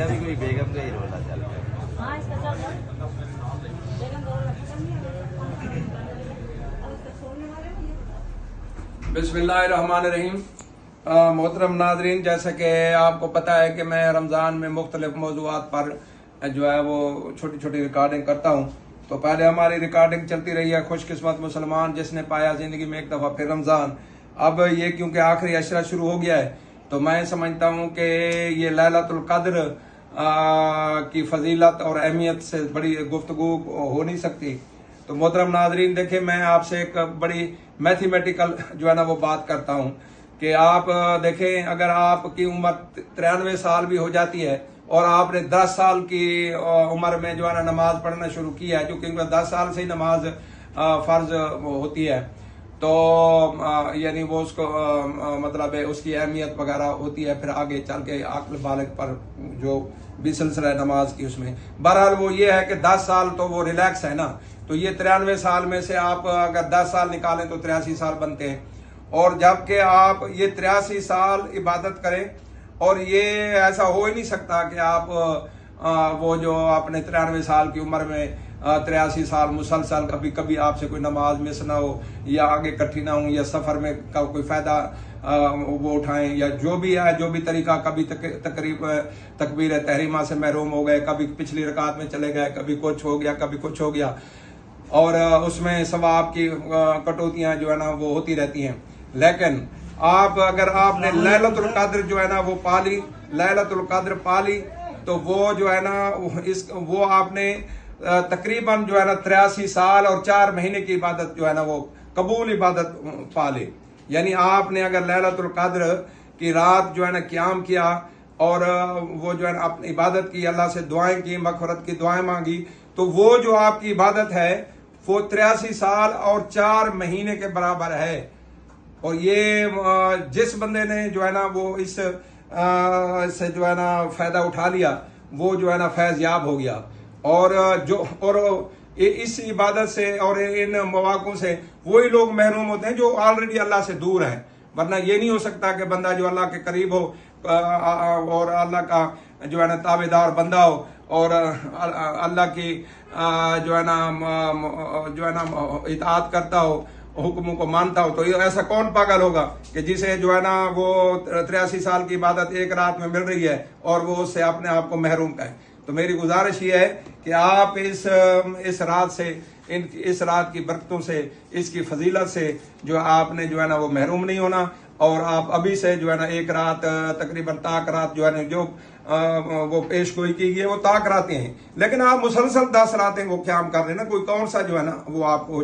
अभी कोई बेगम का ही रोला चल रहा है। हाँ इसका चल रहा है। बेगम का रोला खत्म नहीं हुआ। अब इसका छोड़ने वाले नहीं। बिस्मिल्लाहिर्रहमानिर्रहीम। मोहतरम नाजरीन, जैसा कि आपको पता है कि मैं रमज़ान में मुख्तलिफ मौज़ूआत पर जो है वो छोटी छोटी रिकॉर्डिंग करता हूँ। तो पहले हमारी रिकॉर्डिंग चलती रही है खुशकिस्मत मुसलमान जिसने पाया ज़िंदगी में एक दफ़ा फिर रमज़ान। अब ये क्योंकि आखिरी अशरा शुरू हो गया है तो मैं समझता हूँ कि ये लैलतुल क़द्र की फजीलत और अहमियत से बड़ी गुफ्तगू हो नहीं सकती। तो मोहतरम नाजरीन, देखिए मैं आपसे एक बड़ी मैथमेटिकल जो है ना वो बात करता हूँ कि आप देखें, अगर आपकी उम्र 93 साल भी हो जाती है और आपने 10 साल की उम्र में जो है ना नमाज पढ़ना शुरू किया है, क्योंकि 10 साल से ही नमाज फर्ज होती है, तो यानी वो उसको मतलब है उसकी अहमियत वगैरह होती है फिर आगे चल के अक्ल बालिग पर जो भी सिलसिला है नमाज की उसमें। बहरहाल वो ये है कि 10 साल तो वो रिलैक्स है ना, तो ये 93 साल में से आप अगर 10 साल निकालें तो 83 साल बनते हैं। और जबकि आप ये 83 साल इबादत करें, और ये ऐसा हो ही नहीं सकता कि आप वो जो आपने 93 साल की उम्र में 83 साल मुसलसल कभी कभी आपसे कोई नमाज मिस ना हो या आगे इकट्ठी ना हो या सफर में का कोई फायदा वो उठाएं या जो भी है, जो भी तरीका, कभी तकबीर तहरीमा से महरूम हो गए, कभी पिछली रकात में चले गए, कभी कुछ हो गया, कभी कुछ हो गया, और उसमें सवाब की कटौतियां जो है ना वो होती रहती हैं। लेकिन आप अगर आपने लैलतुल क़द्र जो है ना वो पाली, लैलतुल क़द्र पाली, तो वो जो है ना वो आपने तकरीबन जो है ना 83 साल और 4 महीने की इबादत जो है ना वो कबूल इबादत पाले। यानी आपने अगर लैलतुल क़द्र की रात जो है ना क़याम किया और वो जो है ना अपनी इबादत की, अल्लाह से दुआएं की, मग़फ़िरत की दुआएं मांगी, तो वो जो आपकी इबादत है वो 83 साल और 4 महीने के बराबर है। और ये जिस बंदे ने जो है ना वो इस से जो है ना फायदा उठा लिया वो जो है ना फैज याब हो गया। और इस इबादत से और इन मौक़ों से वही लोग महरूम होते हैं जो ऑलरेडी अल्लाह से दूर हैं। वरना ये नहीं हो सकता कि बंदा जो अल्लाह के करीब हो और अल्लाह का जो है ना ताबेदार बंदा हो और अल्लाह की जो है ना इताअत करता हो, हुक्मों को मानता हो, तो ये ऐसा कौन पागल होगा कि जिसे जो है ना वो 83 साल की इबादत एक रात में मिल रही है और वो उससे अपने आप को महरूम कहे। तो मेरी गुजारिश ये है कि आप इस रात से, इस रात की बरकतों से, इसकी फजीलत से जो आपने जो है ना वो महरूम नहीं होना। और आप अभी से जो है ना एक रात तकरीबन ताक रात जो है ना जो वो पेश गोई की गई है वो ताक रातें हैं, लेकिन आप मुसलसल 10 रातें वो क़याम कर रहे हैं ना, कोई कौन सा जो है ना वो आपको